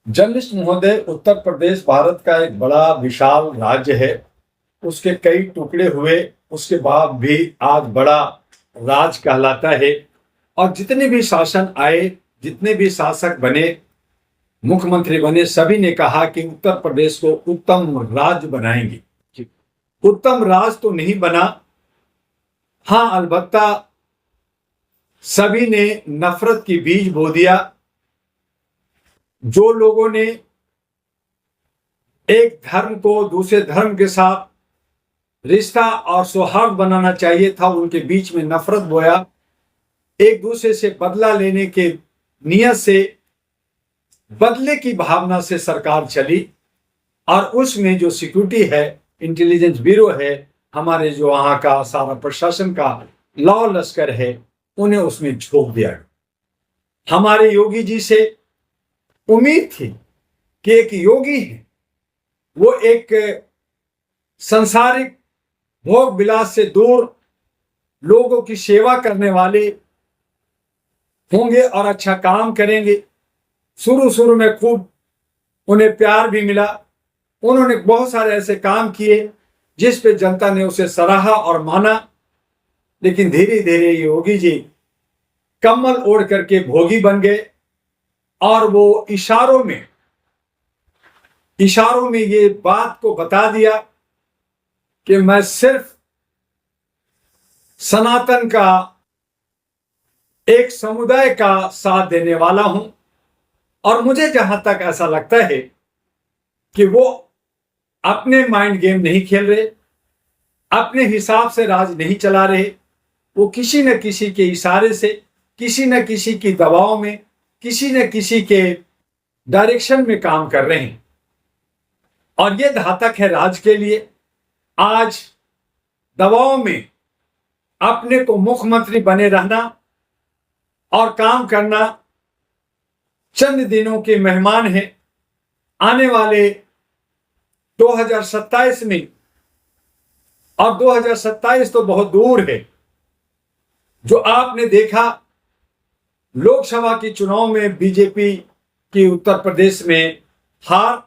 Journalist महोदय, उत्तर प्रदेश भारत का एक बड़ा विशाल राज्य है। उसके कई टुकड़े हुए, उसके बाद भी आज बड़ा राज कहलाता है। और जितने भी शासन आए, जितने भी शासक बने, मुख्यमंत्री बने, सभी ने कहा कि उत्तर प्रदेश को उत्तम राज्य बनाएंगे। उत्तम राज तो नहीं बना। हाँ, अलबत्ता सभी ने नफरत की बीज बो दिया। जो लोगों ने एक धर्म को दूसरे धर्म के साथ रिश्ता और सौहार्द बनाना चाहिए था, उनके बीच में नफरत बोया। एक दूसरे से बदला लेने के नियत से, बदले की भावना से सरकार चली। और उसमें जो सिक्योरिटी है, इंटेलिजेंस ब्यूरो है, हमारे जो वहां का सारा प्रशासन का लॉ लश्कर है, उन्हें उसमें झोंक दिया। हमारे योगी जी से उम्मीद थी कि एक योगी है, वो एक संसारिक भोग विलास से दूर लोगों की सेवा करने वाले होंगे और अच्छा काम करेंगे। शुरू में खूब उन्हें प्यार भी मिला। उन्होंने बहुत सारे ऐसे काम किए जिस पे जनता ने उसे सराहा और माना। लेकिन धीरे धीरे योगी जी कम्बल ओढ़ करके भोगी बन गए और वो इशारों में ये बात को बता दिया कि मैं सिर्फ सनातन का एक समुदाय का साथ देने वाला हूं। और मुझे जहां तक ऐसा लगता है कि वो अपने माइंड गेम नहीं खेल रहे, अपने हिसाब से राज नहीं चला रहे। वो किसी न किसी के इशारे से, किसी न किसी की दबाव में, किसी न किसी के डायरेक्शन में काम कर रहे हैं। और ये घातक है राज के लिए। आज दबाव में अपने को मुख्यमंत्री बने रहना और काम करना चंद दिनों के मेहमान हैं। आने वाले 2027 में, और 2027 तो बहुत दूर है, जो आपने देखा लोकसभा के चुनाव में बीजेपी की उत्तर प्रदेश में हार,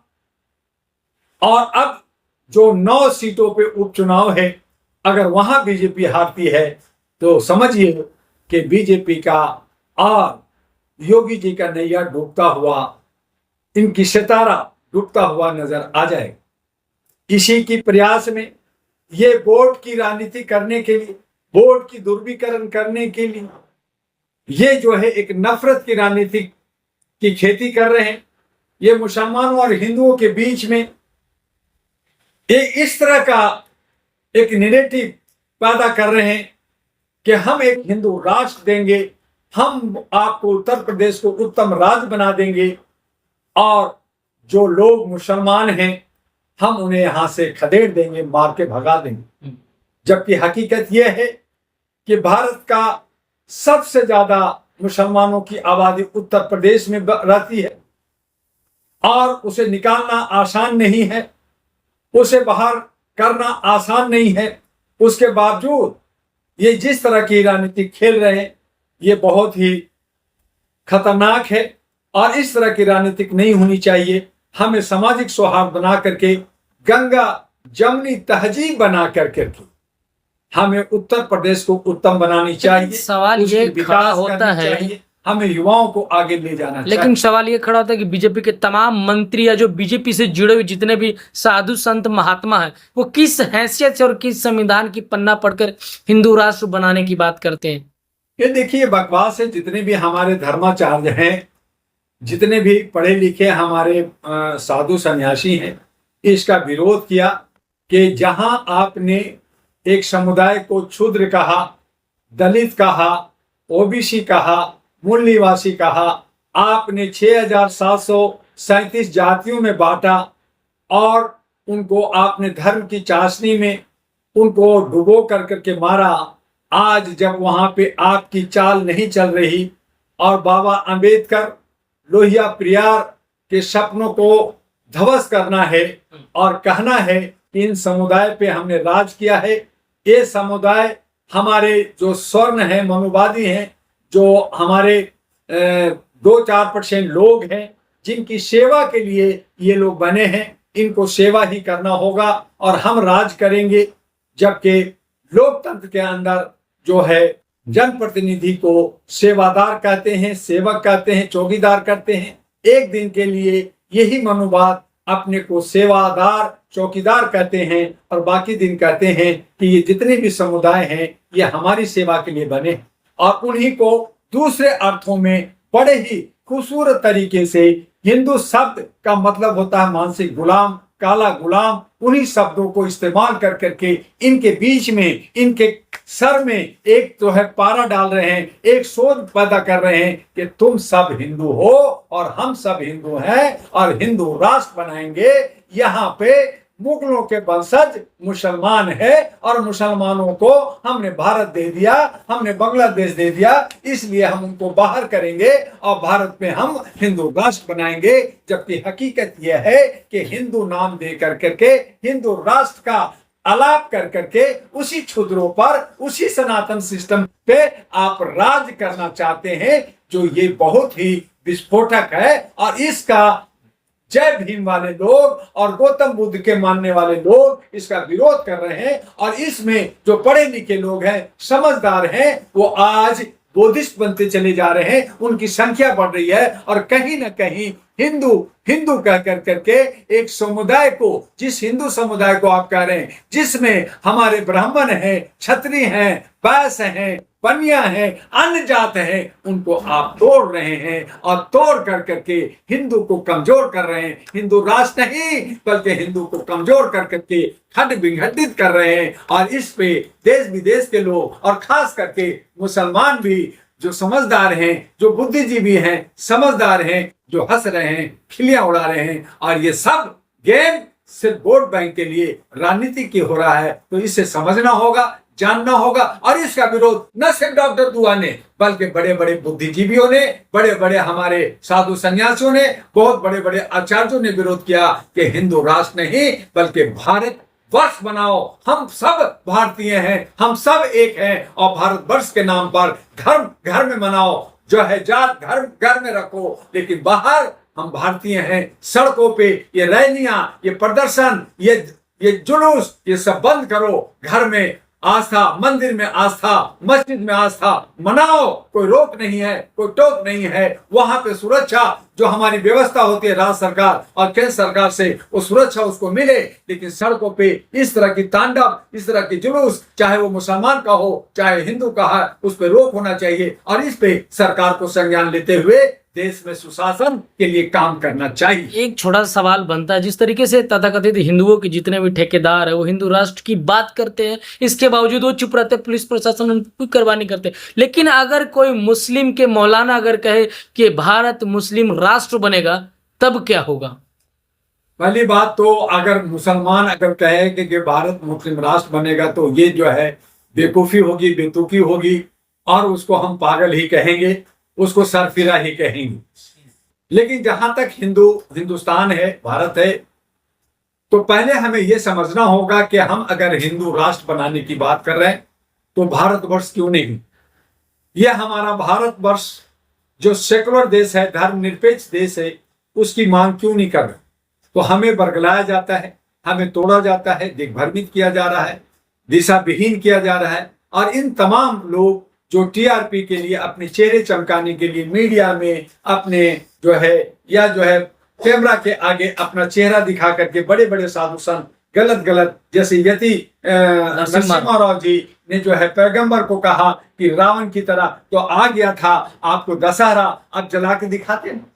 और अब जो 9 सीटों पे उपचुनाव है, अगर वहां बीजेपी हारती है तो समझिए कि बीजेपी का और योगी जी का नैया डूबता हुआ, इनकी सितारा डूबता हुआ नजर आ जाए। इसी की प्रयास में ये वोट की राजनीति करने के लिए, वोट की दुर्विकरण करने के लिए, ये जो है एक नफरत की राजनीति की खेती कर रहे हैं। ये मुसलमानों और हिंदुओं के बीच में इस तरह का एक नैरेटिव पैदा कर रहे हैं कि हम एक हिंदू राष्ट्र देंगे, हम आपको उत्तर प्रदेश को उत्तम राज्य बना देंगे, और जो लोग मुसलमान हैं हम उन्हें यहां से खदेड़ देंगे, मार के भगा देंगे। जबकि हकीकत यह है कि भारत का सबसे ज्यादा मुसलमानों की आबादी उत्तर प्रदेश में रहती है और उसे निकालना आसान नहीं है, उसे बाहर करना आसान नहीं है। उसके बावजूद ये जिस तरह की राजनीति खेल रहे हैं, ये बहुत ही खतरनाक है और इस तरह की राजनीतिक नहीं होनी चाहिए। हमें सामाजिक सौहार्द बना करके, गंगा जमनी तहजीब बना करके हमें उत्तर प्रदेश को उत्तम बनानी चाहिए। सवाल ये खड़ा होता है, हमें युवाओं को आगे ले जाना चाहिए। लेकिन सवाल ये खड़ा होता है कि बीजेपी के तमाम मंत्री या जो बीजेपी से जुड़े हुए जितने भी साधु संत महात्मा हैं, वो किस हैसियत से और किस संविधान की पन्ना पढ़कर हिंदू राष्ट्र बनाने की बात करते हैं? ये देखिए बकवास है। जितने भी हमारे धर्माचार्य हैं, जितने भी पढ़े लिखे हमारे साधु सन्यासी हैं, इसका विरोध किया कि जहां आपने एक समुदाय को क्षुद्र कहा, दलित कहा, ओबीसी कहा, मूल निवासी कहा, आपने 6737 जातियों में बांटा और उनको आपने धर्म की चाशनी में उनको डुबो कर करके मारा। आज जब वहां पे आपकी चाल नहीं चल रही और बाबा अंबेडकर, लोहिया प्रियार के सपनों को ध्वस्त करना है और कहना है कि इन समुदाय पे हमने राज किया है, ये समुदाय हमारे जो स्वर्ण है, मनुवादी हैं, जो हमारे 2-4% लोग हैं, जिनकी सेवा के लिए ये लोग बने हैं, इनको सेवा ही करना होगा और हम राज करेंगे। जबकि लोकतंत्र के अंदर जो है जनप्रतिनिधि को सेवादार कहते हैं, सेवक कहते हैं, चौकीदार कहते हैं। एक दिन के लिए यही मनोभाव अपने को सेवादार चौकीदार कहते हैं और बाकी दिन कहते हैं कि ये जितने भी समुदाय हैं ये हमारी सेवा के लिए बने, और उन्हीं को दूसरे अर्थों में बड़े ही खूबसूरत तरीके से, हिंदू शब्द का मतलब होता है मानसिक गुलाम, काला गुलाम, उन्हीं शब्दों को इस्तेमाल कर करके इनके बीच में, इनके सर में एक जो है पारा डाल रहे हैं, एक सोच पैदा कर रहे हैं कि तुम सब हिंदू हो और हम सब हिंदू हैं और हिंदू राष्ट्र बनाएंगे। यहाँ पे मुगलों के वंशज मुसलमान है और मुसलमानों को हमने भारत दे दिया, हमने बांग्लादेश दे दिया, इसलिए हम उनको बाहर करेंगे और भारत में हम हिंदू राष्ट्र बनाएंगे। जबकि हकीकत यह है कि हिंदू नाम दे करके हिंदू राष्ट्र का आलाप कर करके उसी क्षुद्रों पर, उसी सनातन सिस्टम पे आप राज करना चाहते हैं, जो ये बहुत ही विस्फोटक है। और इसका जय भीम वाले लोग और गौतम बुद्ध के मानने वाले लोग इसका विरोध कर रहे हैं। और इसमें जो पढ़े लिखे लोग हैं, समझदार हैं, वो आज बुद्धिस्ट बनते चले जा रहे हैं, उनकी संख्या बढ़ रही है। और कहीं ना कहीं हिंदू हिंदू कह करके एक समुदाय को, जिस हिंदू समुदाय को आप कह रहे हैं, जिसमें हमारे ब्राह्मण हैं, क्षत्रिय हैं, वैश्य हैं, बनिया हैं, अन्य जात हैं, उनको आप तोड़ रहे हैं और तोड़ कर करके हिंदू को कमजोर कर रहे हैं। हिंदू राष्ट्र नहीं बल्कि हिंदू को कमजोर कर करके खंड विघटित कर रहे हैं। और इस पे देश विदेश के लोग और खास करके मुसलमान भी जो समझदार हैं, जो बुद्धिजीवी हैं, समझदार हैं, जो हंस रहे हैं, खिलियां उड़ा रहे हैं। और ये सब गेम सिर्फ वोट बैंक के लिए राजनीति की हो रहा है। तो इसे समझना होगा, जानना होगा। और इसका विरोध न सिर्फ डॉक्टर दुआ ने बल्कि बड़े बड़े बुद्धिजीवियों ने, बड़े बड़े हमारे साधु संन्यासियों ने, बहुत बड़े बड़े आचार्यों ने विरोध किया कि हिंदू राष्ट्र नहीं बल्कि भारत वर्ष बनाओ, हम सब भारतीय हैं, हम सब एक हैं। और भारत वर्ष के नाम पर धर्म घर में मनाओ, जो है जात धर्म घर में रखो, लेकिन बाहर हम भारतीय हैं। सड़कों पे ये रैलियां, ये प्रदर्शन, ये जुलूस, ये सब बंद करो। घर में आस्था, मंदिर में आस्था, मस्जिद में आस्था मनाओ, कोई रोक नहीं है, कोई टोक नहीं है। वहां पे सुरक्षा जो हमारी व्यवस्था होती है राज्य सरकार और केंद्र सरकार से, वो सुरक्षा उसको मिले। लेकिन सड़कों पे इस तरह की तांडव, इस तरह की जुलूस, चाहे वो मुसलमान का हो चाहे हिंदू का है, उस पर रोक होना चाहिए। और इस पे सरकार को संज्ञान लेते हुए देश में सुशासन के लिए काम करना चाहिए। एक छोटा सा सवाल बनता है, जिस तरीके से तथाकथित हिंदुओं के जितने भी ठेकेदार है वो हिंदू राष्ट्र की बात करते हैं, इसके बावजूद वो चुप रहते, पुलिस प्रशासन कोई कार्रवाई नहीं करते। लेकिन अगर कोई मुस्लिम के मौलाना अगर कहे कि भारत मुस्लिम राष्ट्र बनेगा, तब क्या होगा? पहली बात तो अगर मुसलमान अगर कहे कि भारत मुस्लिम राष्ट्र बनेगा तो ये जो है बेवकूफी होगी, बेतुकी होगी, और उसको हम पागल ही कहेंगे, उसको सरफिरा ही कहेंगे। लेकिन जहां तक हिंदुस्तान है, भारत है, तो पहले हमें यह समझना होगा कि हम अगर हिंदू राष्ट्र बनाने की बात कर रहे हैं तो भारतवर्ष क्यों नहीं? यह हमारा भारतवर्ष जो सेकुलर देश है, धर्मनिरपेक्ष देश है, उसकी मांग क्यों नहीं कर रहे? तो हमें बरगलाया जाता है, हमें तोड़ा जाता है, दिग्भ्रमित किया जा रहा है, दिशा विहीन किया जा रहा है। और इन तमाम लोग जो टीआरपी के लिए, अपने चेहरे चमकाने के लिए मीडिया में अपने जो है या जो है कैमरा के आगे अपना चेहरा दिखा करके बड़े बड़े साधु संत गलत जैसे यति नरसिम्हा राव जी ने जो है पैगंबर को कहा कि रावण की तरह तो आ गया था, आपको दशहरा अब जला के दिखाते हैं।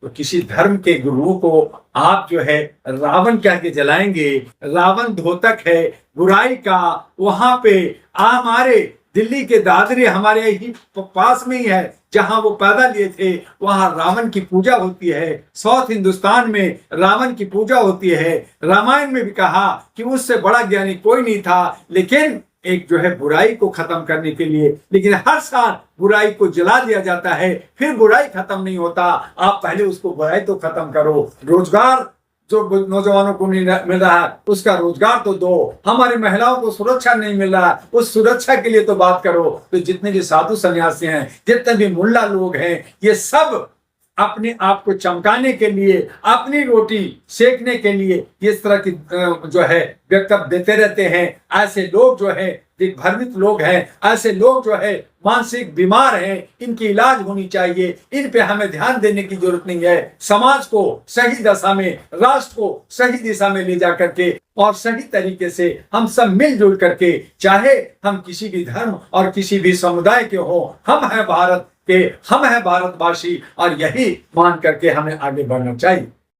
तो किसी धर्म के गुरु को आप जो है रावण कह के जलाएंगे? रावण धोतक है बुराई का। वहां पे हमारे दिल्ली के दादरी हमारे ही पास में ही है, जहां वो पैदा लिए थे, वहां रावण की पूजा होती है। साउथ हिंदुस्तान में रावण की पूजा होती है। रामायण में भी कहा कि उससे बड़ा ज्ञानी कोई नहीं था, लेकिन एक जो है बुराई को खत्म करने के लिए। लेकिन हर साल बुराई को जला दिया जाता है, फिर बुराई खत्म नहीं होता। आप पहले उसको बुराई तो खत्म करो। रोजगार जो नौजवानों को नहीं मिल रहा है उसका रोजगार तो दो। हमारी महिलाओं को सुरक्षा नहीं मिल रहा है, उस सुरक्षा के लिए तो बात करो। तो जितने भी साधु सन्यासी हैं, जितने भी मुल्ला लोग हैं, ये सब अपने आप को चमकाने के लिए, अपनी रोटी सेकने के लिए इस तरह की जो है वक्तव्य देते रहते हैं। ऐसे लोग जो है दिग्भ्रमित लोग हैं, ऐसे लोग जो है मानसिक बीमार हैं, इनकी इलाज होनी चाहिए। इन पे हमें ध्यान देने की जरूरत नहीं है। समाज को सही दशा में, राष्ट्र को सही दिशा में ले जा करके और सही तरीके से हम सब मिलजुल करके, चाहे हम किसी भी धर्म और किसी भी समुदाय के हो, हम हैं भारत के, हम हैं भारतवासी और यही मान करके हमें आगे बढ़ना चाहिए।